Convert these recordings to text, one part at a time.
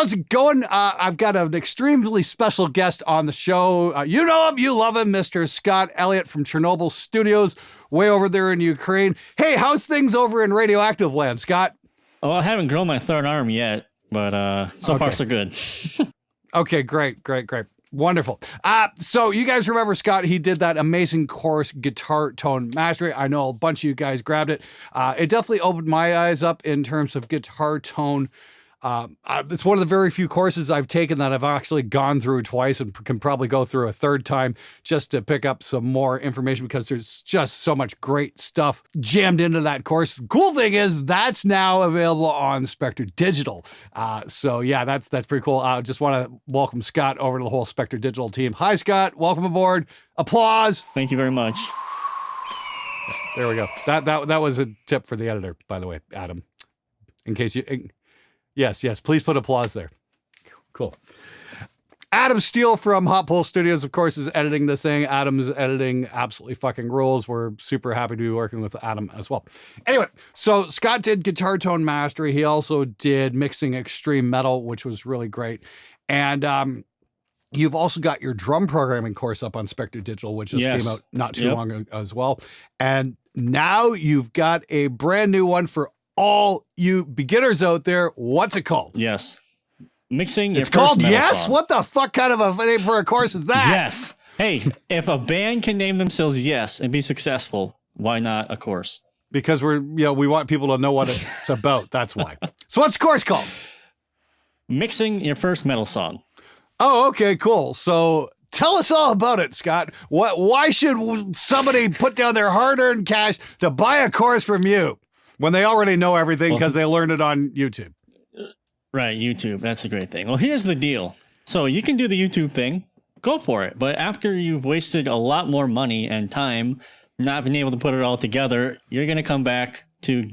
how's it going? I've got an extremely special guest on the show. You know him, you love him, Mr. Scott Elliott from Chernobyl Studios, way over there in Ukraine. Hey, how's things over in radioactive land, Scott? Oh, I haven't grown my third arm yet, but so far so good. Okay, great. Wonderful. So you guys remember Scott, he did that amazing course, Guitar Tone Mastery. I know a bunch of you guys grabbed it. It definitely opened my eyes up in terms of guitar tone. It's one of the very few courses I've taken that I've actually gone through twice and can probably go through a third time just to pick up some more information because there's just so much great stuff jammed into that course. Cool thing is that's now available on Spectre Digital. So yeah, that's pretty cool. I just want to welcome Scott over to the whole Spectre Digital team. Hi, Scott. Welcome aboard. Applause. Thank you very much. There we go. That was a tip for the editor, by the way, Adam. In case you... Yes. Please put applause there. Cool. Adam Steele from Hot Pole Studios, of course, is editing this thing. Adam's editing absolutely fucking rules. We're super happy to be working with Adam as well. Anyway, so Scott did Guitar Tone Mastery. He also did Mixing Extreme Metal, which was really great. And you've also got your drum programming course up on Spectre Digital, which just came out not too long ago as well. And now you've got a brand new one for all you beginners out there. What's it called? Yes. Mixing. It's called Yes? Song. What the fuck kind of a name for a course is that? Yes. Hey, if a band can name themselves Yes and be successful, why not a course? Because we want people to know what it's about. That's why. So what's the course called? Mixing your first metal song. Oh, okay, cool. So tell us all about it, Scott. Why should somebody put down their hard-earned cash to buy a course from you when they already know everything because they learned it on YouTube? Right, YouTube. That's a great thing. Well, here's the deal. So you can do the YouTube thing, go for it. But after you've wasted a lot more money and time not being able to put it all together, you're going to come back to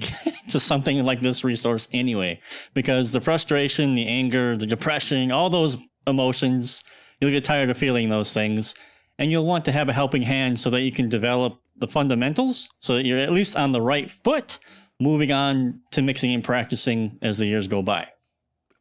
something like this resource anyway. Because the frustration, the anger, the depression, all those emotions, you'll get tired of feeling those things. And you'll want to have a helping hand so that you can develop the fundamentals so that you're at least on the right foot moving on to mixing and practicing as the years go by.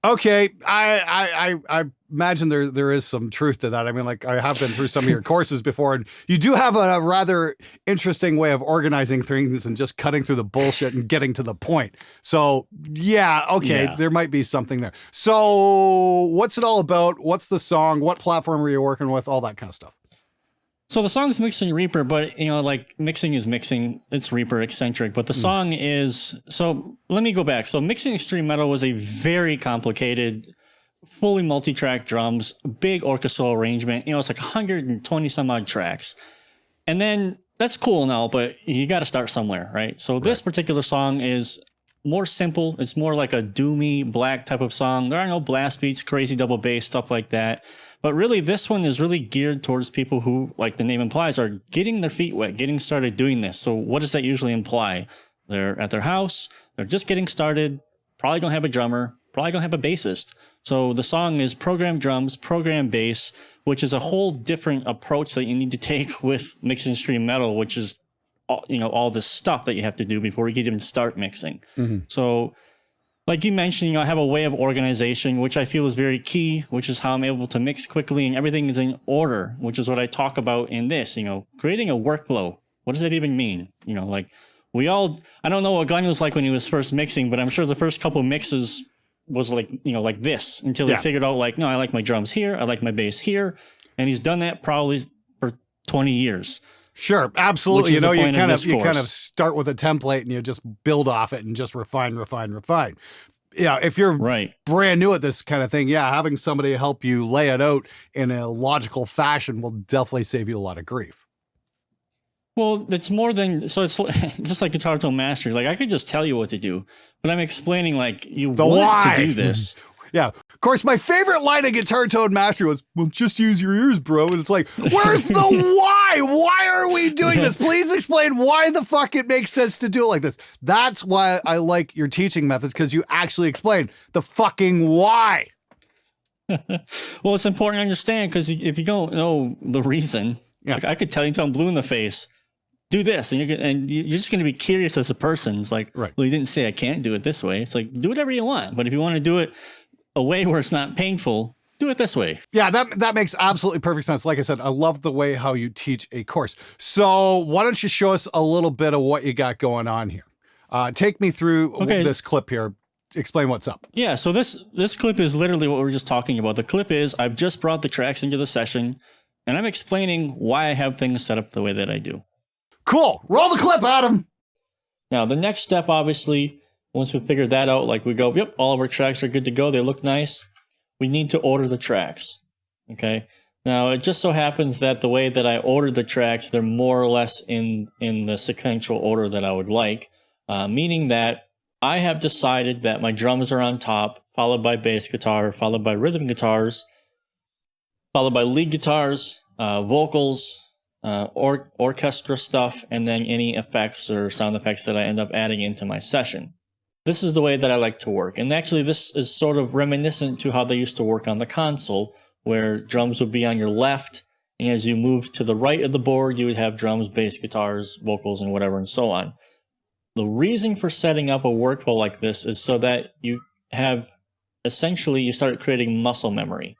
Okay, I imagine there is some truth to that. I mean, like, I have been through some of your courses before, and you do have a rather interesting way of organizing things and just cutting through the bullshit and getting to the point. So, there might be something there. So, what's it all about? What's the song? What platform are you working with? All that kind of stuff. So the song's Mixing Reaper, but, like mixing is mixing. It's Reaper eccentric, but the song is... So let me go back. So Mixing Extreme Metal was a very complicated, fully multi-track drums, big orchestral arrangement. It's like 120 some odd tracks. And then that's cool now, but you got to start somewhere, right? So this particular song is more simple. It's more like a doomy black type of song. There are no blast beats, crazy double bass, stuff like that. But really, this one is really geared towards people who, like the name implies, are getting their feet wet, getting started doing this. So what does that usually imply? They're at their house, they're just getting started, probably don't have a drummer, probably don't have a bassist. So the song is program drums, program bass, which is a whole different approach that you need to take with mixing extreme metal, which is all this stuff that you have to do before you can even start mixing. Mm-hmm. So like you mentioned, I have a way of organization, which I feel is very key, which is how I'm able to mix quickly and everything is in order, which is what I talk about in this, creating a workflow. What does that even mean? I don't know what Glenn was like when he was first mixing, but I'm sure the first couple mixes was like this until he figured out no, I like my drums here. I like my bass here. And he's done that probably for 20 years. Sure, absolutely. You kind of start with a template and you just build off it and just refine. Yeah, if you're brand new at this kind of thing, having somebody help you lay it out in a logical fashion will definitely save you a lot of grief. Well, it's more than, so it's just like Guitar Tone Mastery. Like I could just tell you what to do, but I'm explaining you want to do this. Yeah. Of course, my favorite line of Guitar Tone Mastery was, well, just use your ears, bro. And it's like, where's the why? Why are we doing this? Please explain why the fuck it makes sense to do it like this. That's why I like your teaching methods, because you actually explain the fucking why. Well, it's important to understand, because if you don't know the reason, I could tell you until I'm blue in the face, do this, and you're just going to be curious as a person. It's like, well, you didn't say I can't do it this way. It's like, do whatever you want. But if you want to do it a way where it's not painful, do it this way. Yeah, that makes absolutely perfect sense. Like I said, I love the way how you teach a course. So why don't you show us a little bit of what you got going on here? Take me through this clip here. Explain what's up. Yeah, so this clip is literally what we were just talking about. The clip is I've just brought the tracks into the session, and I'm explaining why I have things set up the way that I do. Cool. Roll the clip, Adam. Now, the next step, obviously, once we figure that out, like we go, yep, all of our tracks are good to go. They look nice. We need to order the tracks. Okay. Now, it just so happens that the way that I ordered the tracks, they're more or less in the sequential order that I would like, meaning that I have decided that my drums are on top, followed by bass guitar, followed by rhythm guitars, followed by lead guitars, vocals, orchestra stuff, and then any effects or sound effects that I end up adding into my session. This is the way that I like to work. And actually, this is sort of reminiscent to how they used to work on the console, where drums would be on your left, and as you move to the right of the board, you would have drums, bass guitars, vocals, and whatever, and so on. The reason for setting up a workflow like this is so that you have, essentially, you start creating muscle memory.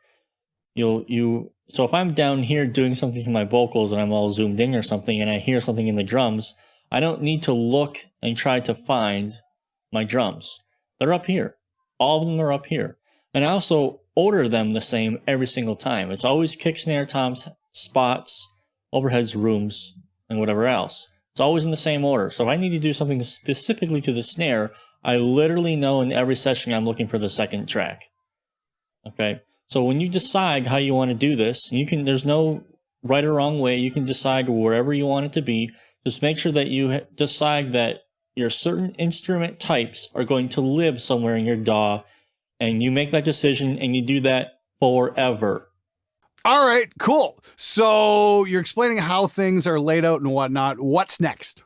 So if I'm down here doing something in my vocals and I'm all zoomed in or something, and I hear something in the drums, I don't need to look and try to find my drums. They're up here. All of them are up here. And I also order them the same every single time. It's always kick, snare, toms, spots, overheads, rooms, and whatever else. It's always in the same order. So if I need to do something specifically to the snare, I literally know in every session I'm looking for the second track. Okay? So when you decide how you want to do this, there's no right or wrong way. You can decide wherever you want it to be. Just make sure that you decide that your certain instrument types are going to live somewhere in your DAW, and you make that decision and you do that forever. All right, cool. So you're explaining how things are laid out and whatnot. What's next?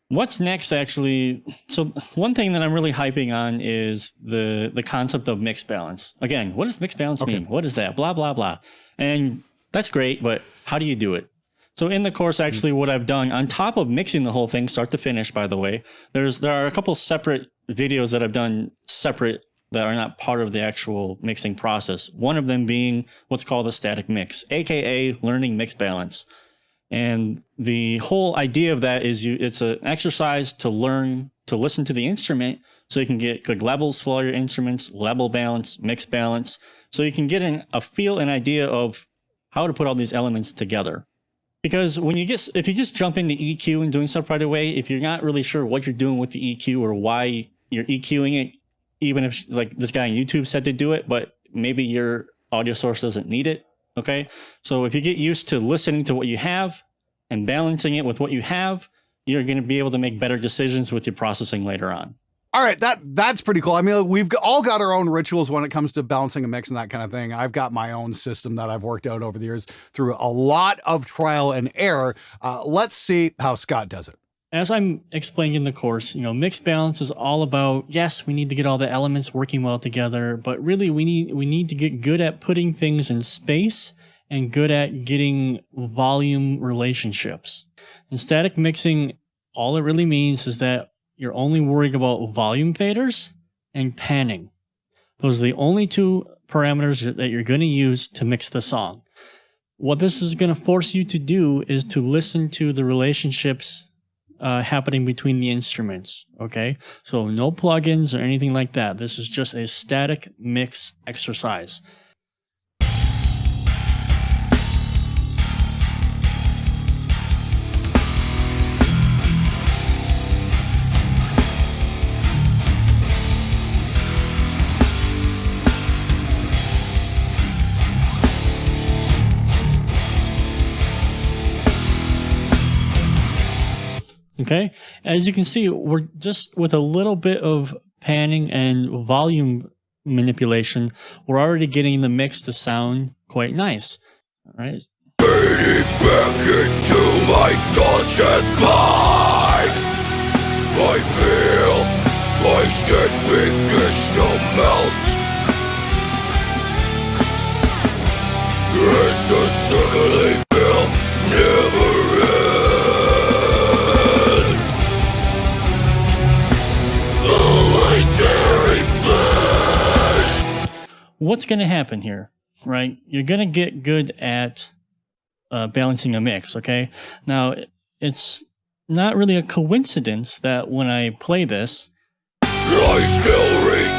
What's next, actually? So one thing that I'm really hyping on is the concept of mix balance. Again, what does mix balance mean? What is that? Blah, blah, blah. And that's great, but how do you do it? So in the course, actually, what I've done, on top of mixing the whole thing, start to finish, by the way, there are a couple separate videos that I've done separate that are not part of the actual mixing process. One of them being what's called a static mix, aka learning mix balance. And the whole idea of that is it's an exercise to learn to listen to the instrument so you can get good levels for all your instruments, level balance, mix balance, so you can get a feel and idea of how to put all these elements together. Because if you just jump into EQ and doing stuff right away, if you're not really sure what you're doing with the EQ or why you're EQing it, even if like this guy on YouTube said to do it, but maybe your audio source doesn't need it. Okay. So if you get used to listening to what you have and balancing it with what you have, you're going to be able to make better decisions with your processing later on. All right, that's pretty cool. I mean, we've all got our own rituals when it comes to balancing a mix and that kind of thing. I've got my own system that I've worked out over the years through a lot of trial and error. Let's see how Scott does it. As I'm explaining in the course, mix balance is all about, yes, we need to get all the elements working well together, but really we need to get good at putting things in space and good at getting volume relationships. In static mixing, all it really means is that you're only worried about volume faders and panning. Those are the only two parameters that you're going to use to mix the song. What this is going to force you to do is to listen to the relationships happening between the instruments, okay? So no plugins or anything like that. This is just a static mix exercise. Okay, as you can see, we're just with a little bit of panning and volume manipulation, we're already getting the mix to sound quite nice. All right. Fading back into my thoughts and mind, I feel my skin begins to melt. It's a circling bill, never ends. Daring flesh what's going to happen here, right? You're going to get good at balancing a mix, okay? Now, it's not really a coincidence that when I play this, I still return.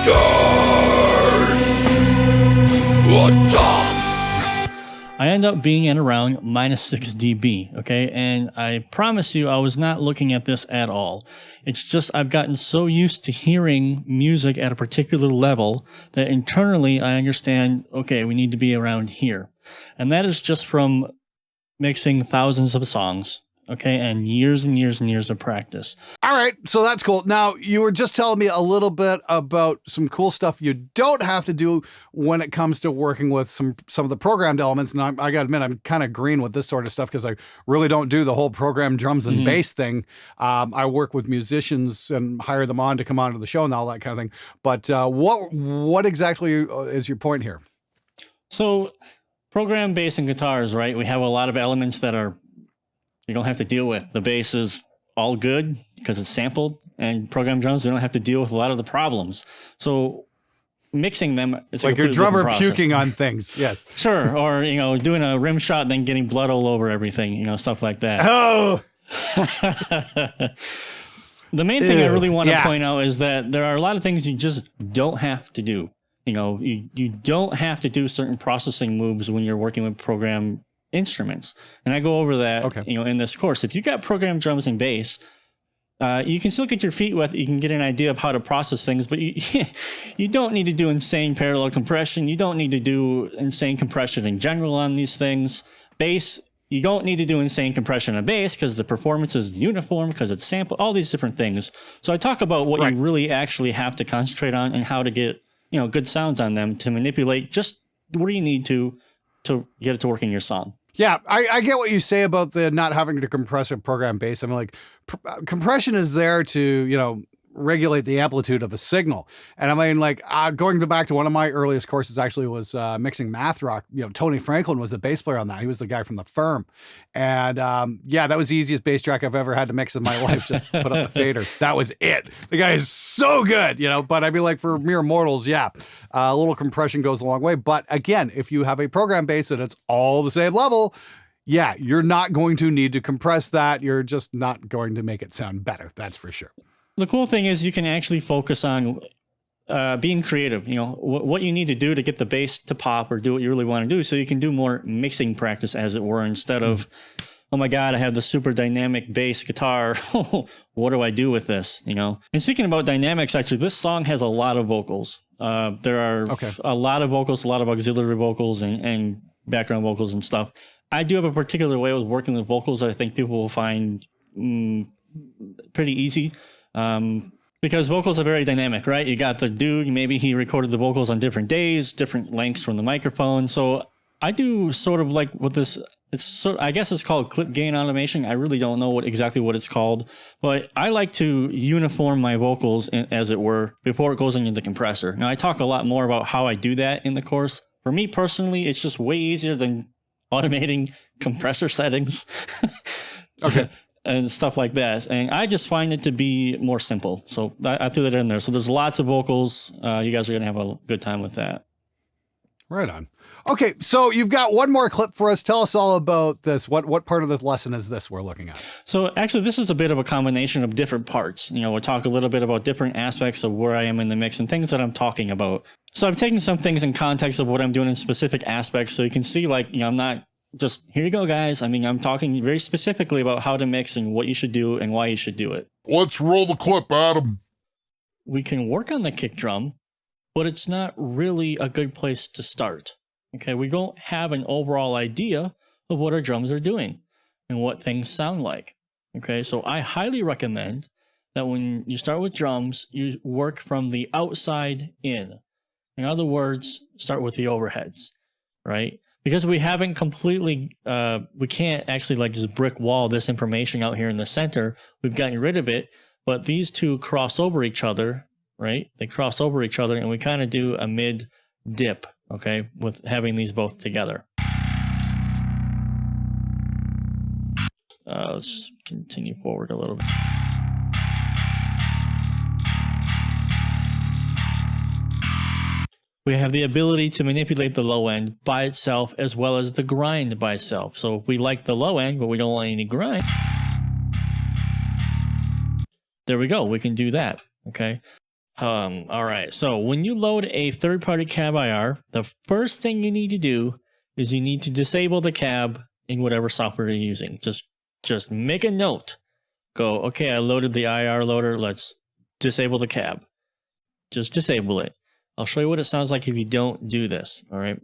What's up? I end up being at around -6 dB, okay? And I promise you, I was not looking at this at all. It's just I've gotten so used to hearing music at a particular level that internally I understand, okay, we need to be around here. And that is just from mixing thousands of songs, okay? And years and years and years of practice. All right, so that's cool. Now, you were just telling me a little bit about some cool stuff you don't have to do when it comes to working with some of the programmed elements. And I got to admit, I'm kind of green with this sort of stuff because I really don't do the whole programmed drums and bass thing. I work with musicians and hire them on to come onto the show and all that kind of thing. But what exactly is your point here? So, program bass and guitars, right? We have a lot of elements that are you don't have to deal with. The bass is all good because it's sampled, and program drums, we don't have to deal with a lot of the problems. So mixing them, it's like your drummer puking on things. Yes. Sure. Or, doing a rim shot and then getting blood all over everything, stuff like that. Oh, The main thing I really want to point out is that there are a lot of things you just don't have to do. You don't have to do certain processing moves when you're working with program instruments, and I go over that in this course. If you got programmed drums and bass, you can still get your feet wet. You can get an idea of how to process things, but you don't need to do insane parallel compression. You don't need to do insane compression in general on these things. Bass, you don't need to do insane compression on bass because the performance is uniform, because it's sample, all these different things. So I talk about what you really actually have to concentrate on and how to get good sounds on them to manipulate just where you need to get it to work in your song. Yeah, I get what you say about the not having to compress a program bass. I mean, like, compression is there to, regulate the amplitude of a signal. And I mean, like, going back to one of my earliest courses actually was mixing math rock. Tony Franklin was the bass player on that. He was the guy from The Firm. And that was the easiest bass track I've ever had to mix in my life. Just put up the fader. That was it. The guy is so good, but I mean, like, for mere mortals, a little compression goes a long way. But again, if you have a program bass and it's all the same level, you're not going to need to compress that. You're just not going to make it sound better. That's for sure. The cool thing is you can actually focus on being creative, what you need to do to get the bass to pop or do what you really want to do. So you can do more mixing practice, as it were, instead of, oh my God, I have the super dynamic bass guitar. What do I do with this? And speaking about dynamics, actually, this song has a lot of vocals. There are a lot of vocals, a lot of auxiliary vocals and background vocals and stuff. I do have a particular way of working with vocals that I think people will find pretty easy. Because vocals are very dynamic, right? You got the dude, maybe he recorded the vocals on different days, different lengths from the microphone. So I do sort of like what this, I guess it's called clip gain automation. I really don't know exactly what it's called, but I like to uniform my vocals, as it were, before it goes into the compressor. Now I talk a lot more about how I do that in the course. For me personally, it's just way easier than automating compressor settings. Okay. And stuff like that. And I just find it to be more simple. So I threw that in there. So there's lots of vocals. You guys are going to have a good time with that. Right on. Okay, so you've got one more clip for us. Tell us all about this. What part of this lesson is this we're looking at? So actually, this is a bit of a combination of different parts. We'll talk a little bit about different aspects of where I am in the mix and things that I'm talking about. So I'm taking some things in context of what I'm doing in specific aspects. So you can see, like, I'm not just, here you go, guys. I mean, I'm talking very specifically about how to mix and what you should do and why you should do it. Let's roll the clip, Adam. We can work on the kick drum, but it's not really a good place to start. Okay, we don't have an overall idea of what our drums are doing and what things sound like. Okay, so I highly recommend that when you start with drums, you work from the outside in. In other words, start with the overheads, right? Because we haven't completely, we can't actually like just brick wall this information out here in the center. We've gotten rid of it, but these two cross over each other, right? They cross over each other, and we kind of do a mid dip, okay, with having these both together. Let's continue forward a little bit. We have the ability to manipulate the low end by itself as well as the grind by itself. So if we like the low end, but we don't want any grind, there we go. We can do that. Okay. All right. So when you load a third-party cab IR, the first thing you need to do is you need to disable the cab in whatever software you're using. Just make a note. Go, okay, I loaded the IR loader. Let's disable the cab. Just disable it. I'll show you what it sounds like if you don't do this. All right.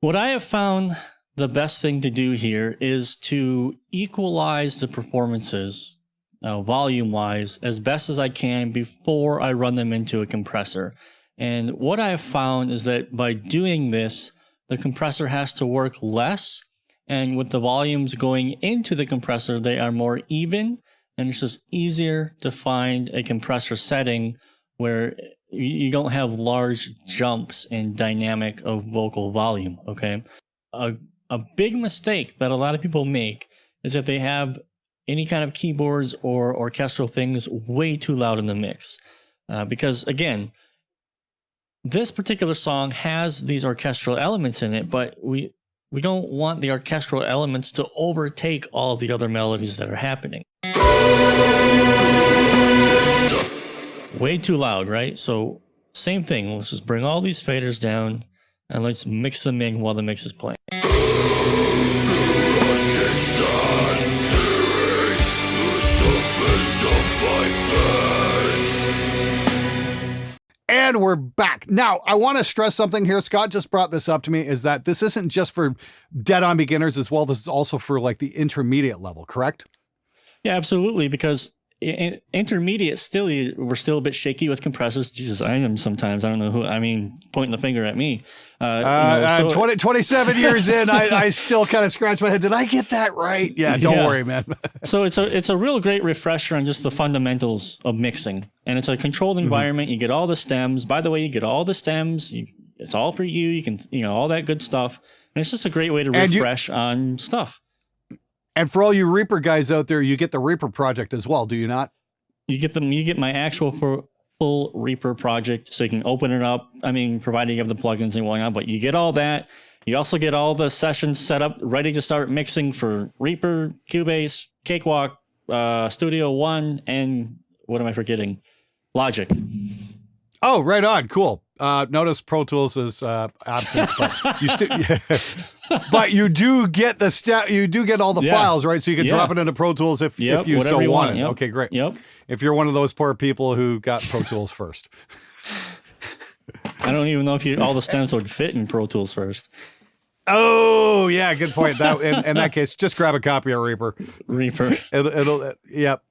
What I have found the best thing to do here is to equalize the performances volume-wise as best as I can before I run them into a compressor. And what I have found is that by doing this, the compressor has to work less. And with the volumes going into the compressor, they are more even. And it's just easier to find a compressor setting where you don't have large jumps in dynamic of vocal volume, okay? A big mistake that a lot of people make is that they have any kind of keyboards or orchestral things way too loud in the mix. Because again, this particular song has these orchestral elements in it, but we don't want the orchestral elements to overtake all of the other melodies that are happening. Way too loud, right? So same thing. Let's just bring all these faders down and let's mix them in while the mix is playing. And we're back. Now, I want to stress something here. Scott just brought this up to me, is that this isn't just for dead-on beginners as well. This is also for like the intermediate level, correct? Yeah, absolutely. Because in intermediate, we're still a bit shaky with compressors. Jesus, I am sometimes. I don't know who. I mean, pointing the finger at me. 27 years in, I still kind of scratch my head. Did I get that right? Yeah, don't worry, man. So it's a real great refresher on just the fundamentals of mixing, and it's a controlled environment. You get all the stems. By the way, you get all the stems. It's all for you. You can all that good stuff, and it's just a great way to refresh on stuff. And for all you Reaper guys out there, you get the Reaper project as well, do you not? You get them. You get my actual full Reaper project, so you can open it up. I mean, provided you have the plugins and whatnot, but you get all that. You also get all the sessions set up, ready to start mixing for Reaper, Cubase, Cakewalk, Studio One, and what am I forgetting? Logic. Oh, right on. Cool. Notice Pro Tools is absent, but but you do get you do get all the files, right? So you can drop it into Pro Tools if you so want it. Okay, great. Yep. If you're one of those poor people who got Pro Tools first. I don't even know if all the stems would fit in Pro Tools first. Oh, yeah, good point. That in that case, just grab a copy of Reaper. Reaper.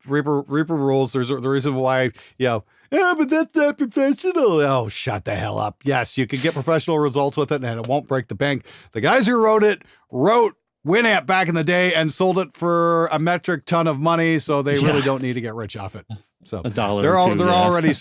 Reaper rules. There's a reason why, but that's not professional. Oh, shut the hell up. Yes, you can get professional results with it, and it won't break the bank. The guys who wrote Winamp back in the day and sold it for a metric ton of money, so they really don't need to get rich off it. So $1 they're or two, already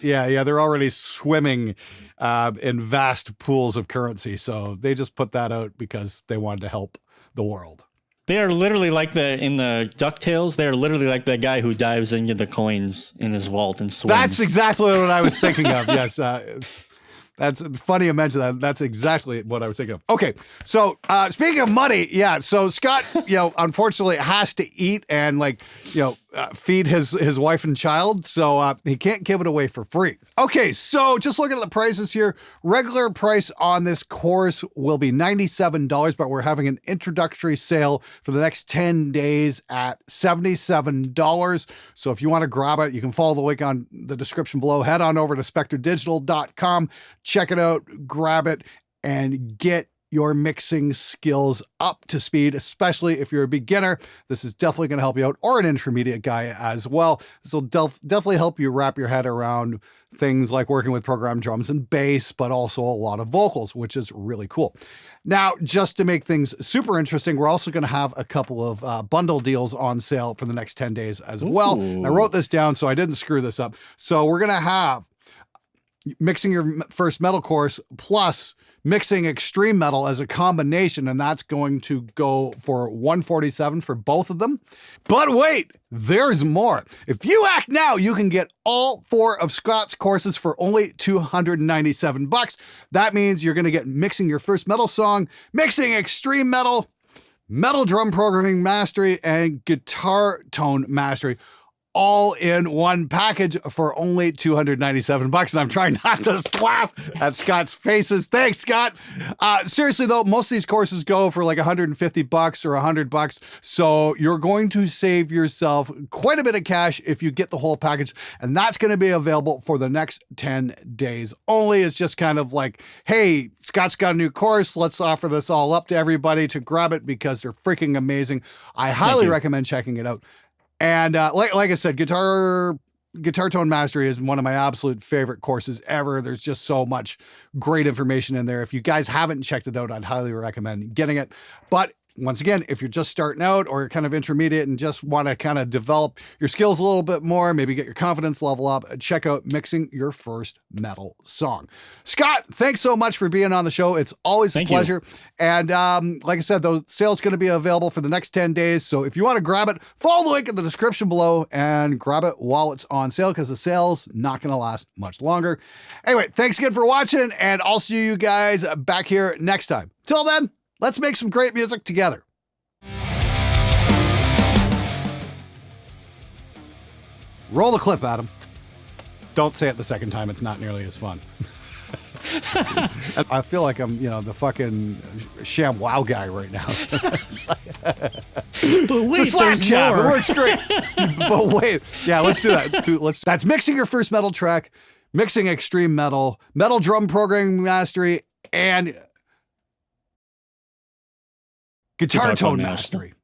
they're already swimming in vast pools of currency. So they just put that out because they wanted to help the world. They are literally like in the DuckTales. They're literally like the guy who dives into the coins in his vault and swims. That's exactly what I was thinking of. Yes. That's funny you mentioned that. That's exactly what I was thinking of. Okay, so speaking of money, so Scott, unfortunately has to eat and feed his wife and child, so he can't give it away for free. Okay, so just looking at the prices here, regular price on this course will be $97, but we're having an introductory sale for the next 10 days at $77. So if you want to grab it, you can follow the link on the description below. Head on over to spectredigital.com. Check it out, grab it, and get your mixing skills up to speed, especially if you're a beginner. This is definitely going to help you out, or an intermediate guy as well. This will definitely help you wrap your head around things like working with programmed drums and bass, but also a lot of vocals, which is really cool. Now, just to make things super interesting, we're also going to have a couple of bundle deals on sale for the next 10 days as well. Ooh. I wrote this down, so I didn't screw this up. So we're going to have mixing your first metal course plus mixing extreme metal as a combination, and that's going to go for $147 for both of them. But wait, there's more. If you act now, you can get all 4 of Scott's courses for only $297. That means you're going to get mixing your first metal song, mixing extreme metal, metal drum programming mastery, and guitar tone mastery, all in one package for only $297. And I'm trying not to laugh at Scott's faces. Thanks, Scott. Seriously though, most of these courses go for like $150 or $100. So you're going to save yourself quite a bit of cash if you get the whole package. And that's going to be available for the next 10 days only. It's just kind of like, hey, Scott's got a new course. Let's offer this all up to everybody to grab it because they're freaking amazing. I highly recommend checking it out. And like I said, guitar tone mastery is one of my absolute favorite courses ever. There's just so much great information in there. If you guys haven't checked it out, I'd highly recommend getting it. But once again, if you're just starting out or kind of intermediate and just want to kind of develop your skills a little bit more, maybe get your confidence level up, check out Mixing Your First Metal Song. Scott, thanks so much for being on the show. It's always a pleasure. And like I said, those sales going to be available for the next 10 days. So if you want to grab it, follow the link in the description below and grab it while it's on sale because the sale's not going to last much longer. Anyway, thanks again for watching, and I'll see you guys back here next time. Till then, let's make some great music together. Roll the clip, Adam. Don't say it the second time. It's not nearly as fun. I feel like I'm, the fucking sham wow guy right now. But wait, it's a slap there's chat. It more. works great. But wait. Yeah, let's do that. That's mixing your first metal track, mixing extreme metal, metal drum programming mastery, and guitar tone mastery.